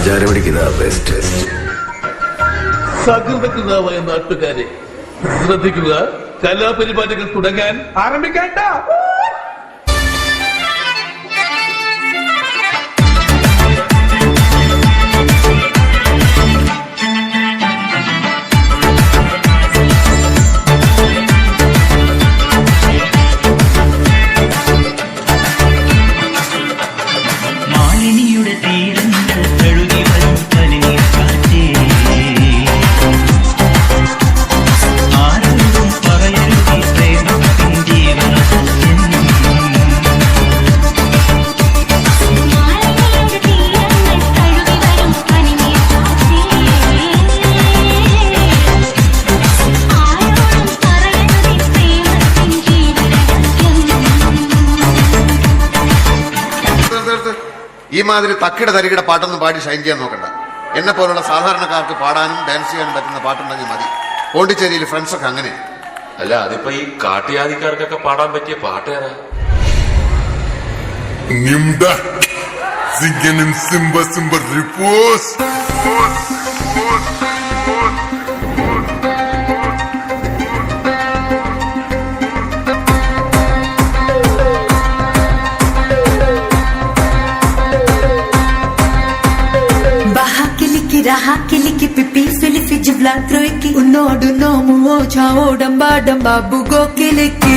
ആചാരപടിക്കുന്ന best. സകൃതകൃതാവായ നാട്ടുകാരെ ശ്രദ്ധിക്കുക, കലാപരിപാടികൾ തുടങ്ങാൻ ആരംഭിക്കേണ്ട. ഈ മാതിരി തക്കിട തരികിട പാട്ടൊന്നും പാടി ഷൈൻ ചെയ്യാൻ നോക്കണ്ട. എന്നെ പോലുള്ള സാധാരണക്കാർക്ക് പാടാനും ഡാൻസ് ചെയ്യാനും പറ്റുന്ന പാട്ടുണ്ടെങ്കിൽ മതി. പോണ്ടിച്ചേരിയിൽ ഫ്രണ്ട്സൊക്കെ അങ്ങനെ. അല്ല, അതിപ്പോ ഈ കാട്ടുജാതിക്കാർക്കൊക്കെ പാടാൻ പറ്റിയ പാട്ട് ഏതാ? Raha kiliki pipi filifi jibla troiki unodu no muo chao damba damba bugo kiliki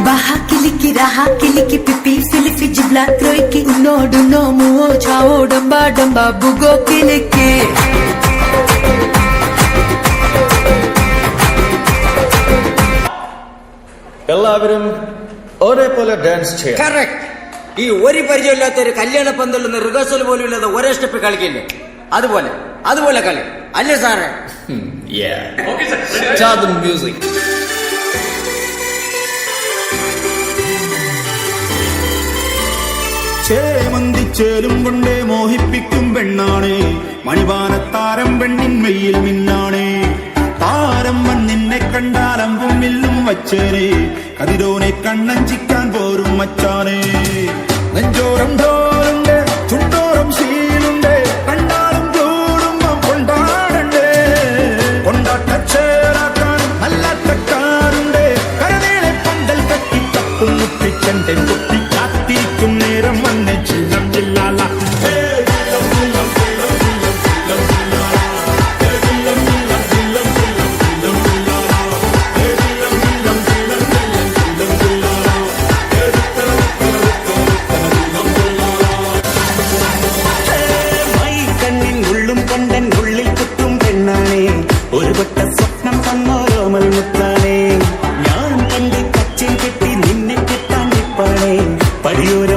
Baha kiliki raha kiliki pipi filifi jibla troiki unodu no muo chao damba damba bugo kiliki എല്ലാവരും ഒരേപോലെ ഡാൻസ് ചെയ്യാം. Correct. ഈ ഒരു പരിചയമില്ലാത്ത ഒരു കല്യാണ പന്തലിൽ നിന്ന് റിഹേഴ്സൽ പോലും ഇല്ലാതെ ഒരേ സ്റ്റെപ്പ് കളിക്കില്ലേ, അതുപോലെ കളി അല്ലേ സാറേ? മ്യൂസിക്. ചേമന്തിച്ചേലും കൊണ്ടേ മോഹിപ്പിക്കും പെണ്ണാണേ, മണിവാനത്താരം പെണ്ണിൻ മെയ്യിൽ മിന്നാണേ. താരം മണ്ണിനെ കണ്ടാലമ്പും മില്ലും വച്ചേനെ, കതിരോനെ കണ്ണഞ്ചിക്കാൻ പോരും മച്ചാനെ. നെഞ്ചോരം ധോരുണ്ട്, ചുണ്ടോറും ശീലുണ്ട്, കണ്ടാലും കൂടുമ്പോ കൊണ്ടാടണ്ടേ. കൊണ്ടാട്ടച്ചേരാക്കാൻ നല്ലാട്ടക്കാരുണ്ട്, കരനീളെ പന്തൽ കത്തി തപ്പും മുട്ടിച്ചെന്റെ കുട്ടി കാത്തിരിക്കും നേരം വന്ന് ചില്ലം ചില്ലാല. ഒരു വട്ട സ്വപ്നം തന്നോരോമൽ മുത്താനേ, ഞാൻ കണ്ട് കച്ചിൻ കെട്ടി നിന്നെ കിട്ടാൻ നിപ്പാണേ. പടിയോര